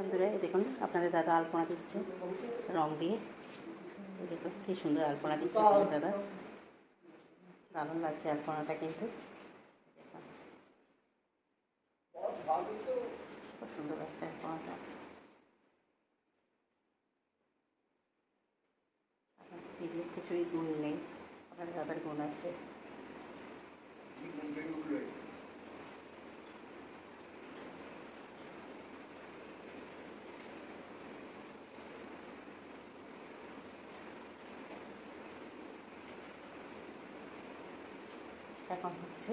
বন্ধুরা দেখুন আপনাদের দাদা আলপনা দিচ্ছে রং দিয়ে। দেখুন কি সুন্দর আলপনা দিচ্ছে আপনাদের দাদা, দারুণ লাগছে আলপনাটা কিন্তু। খুব সুন্দর লাগছে আলপনাটা। দিদির কিছুই গুণ নেই, আপনাদের দাদার গুণ আছে। এখন হচ্ছে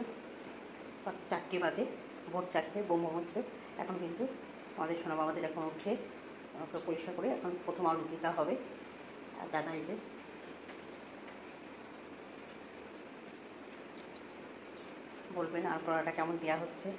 4টে বাজে, ভোর 4টে, বোম হচ্ছে। এখন কিন্তু আমাদের সোনা বাবাদের এখন উঠে ওকে পরিষ্কার করে এখন প্রথম আলু দিতে হবে। আর দাদা এই যে বলবেন আলপনাটা কেমন দেওয়া হচ্ছে।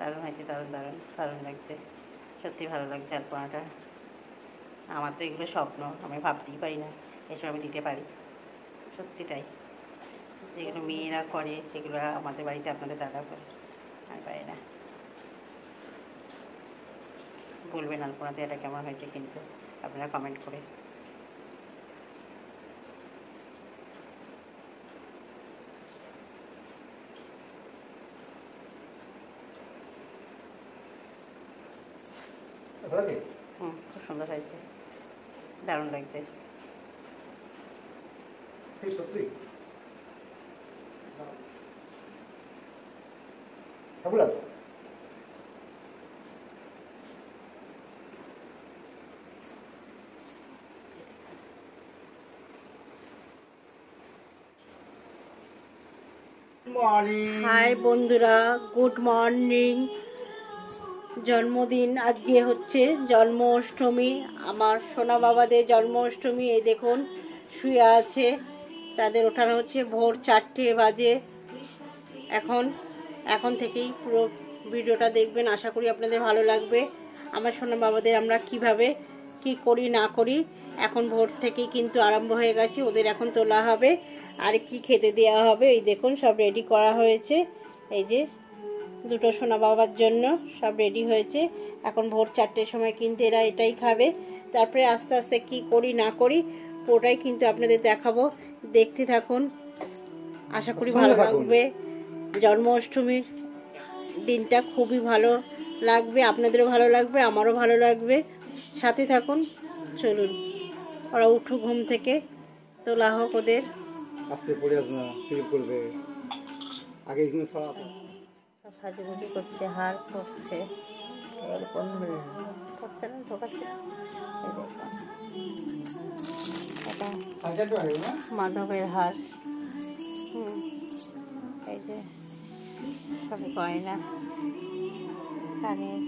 দারুণ হয়েছে, দারুণ দারুণ দারুণ লাগছে, সত্যি ভালো লাগছে আলপনাটা। আমার তো এগুলো স্বপ্ন, আমি ভাবতেই পারি না এসব আমি দিতে পারি। সত্যি তাই, যেগুলো মেয়েরা করে সেগুলো আমাদের বাড়িতে আপনাদের দাদা করে, আমি পারি না। বলবেন আলপনাতে এটা কেমন হয়েছে কিন্তু আপনারা কমেন্ট করে। খুব সুন্দর হয়েছে, দারুণ লাগছে। সত্যি হাই বন্ধুরা, গুড মর্নিং। জন্মদিন আজকে হচ্ছে জন্মাষ্টমী, আমার সোনা বাবাদের জন্মাষ্টমী। এই দেখুন শুয়ে আছে, তাদের ওঠানো হচ্ছে ভোর 4টে বাজে। এখন থেকেই পুরো ভিডিওটা দেখবেন, আশা করি আপনাদের ভালো লাগবে। আমার সোনা বাবাদের আমরা কিভাবে কি করি না করি এখন ভোর থেকেই কিন্তু আরম্ভ হয়ে গেছে। ওদের এখন তোলা হবে আর কি খেতে দেওয়া হবে। এই দেখুন সব রেডি করা হয়েছে, এই যে দুটো সোনা বাবার জন্য সব রেডি হয়েছে। এখন ভোর 4টের সময় কিন্তু এরা এটাই খাবে। তারপরে আস্তে আস্তে কি করি না করি পুরোটাই কিন্তু আপনাদের দেখাবো, দেখতে থাকুন, আশা করি ভালো লাগবে। জন্মাষ্টমীর দিনটা খুবই ভালো লাগবে, আপনাদেরও ভালো লাগবে, আমারও ভালো লাগবে, সাথে থাকুন। চলুন ওরা উঠু, ঘুম থেকে তোলা হোক ওদের। আস্তে পড়ে আস না, ফিল করবে আগে এখানে ছড়াতে সাজুগুজু করছে, হার পড়ছে, পড়ছে না ঢোকাচ্ছে। এটা মাধবের হার, এই যে সব গয়না, কানের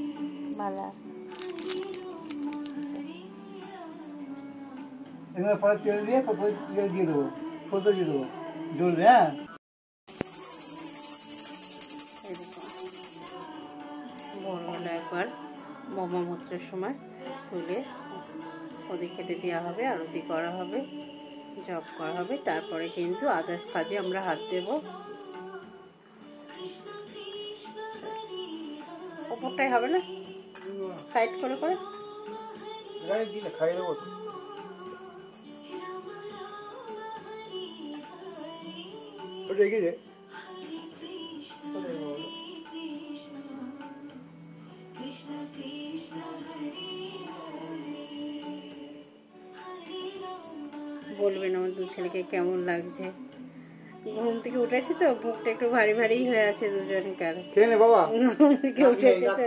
বালা। এখানে পরে তেল দিয়ে দিয়ে দেবো, ফটো দিয়ে দেবো, জ্বলবে। হ্যাঁ ভোরবেলা একবার বোমা মূত্রের সময় তুলে ওদের খেতে দেওয়া হবে, আরতি করা হবে, জপ করা হবে, তারপরে কিন্তু আদার্স কাজে আমরা হাত দেব। ওপরটাই হবে না, সাইড করে করে খাইয়ে দেবো। রেখে দে, বলবেন আমার দু ছেলেকে কেমন লাগছে। ঘুম থেকে উঠেছি তো বুকটা একটু ভারী ভারী হয়ে আছে দুজনকার। ঘুম থেকে উঠেছি তো,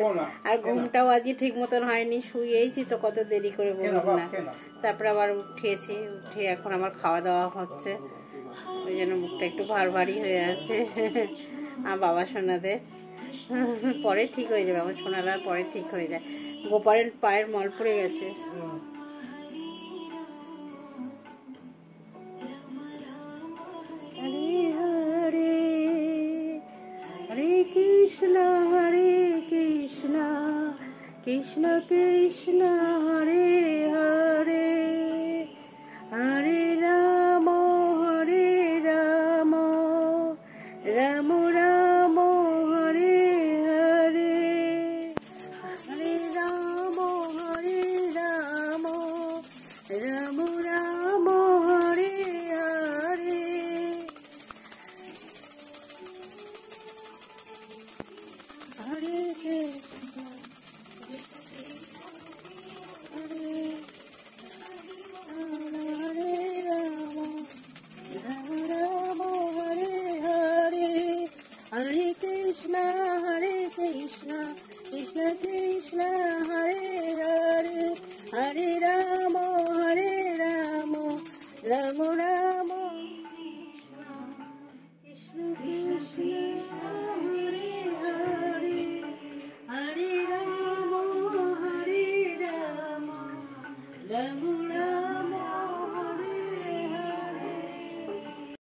আর ঘুমটাও আজকে ঠিক মতন হয়নি, শুয়েছি তো কত দেরি করে বলবো না। তারপরে আবার উঠেছি, উঠে এখন আমার খাওয়া দাওয়া হচ্ছে, ওই জন্য বুকটা একটু ভারী হয়ে আছে। আর বাবা সোনাদের পরে ঠিক হয়ে যাবে, আমার সোনালার পরে ঠিক হয়ে যায়। গোপালের পায়ের মল পড়ে গেছে। কৃষ্ণ কৃষ্ণ কৃষ্ণ হরে হরে রাম রাম রাম কৃষ্ণ কৃষ্ণ হরে হরে হরে রাম রাম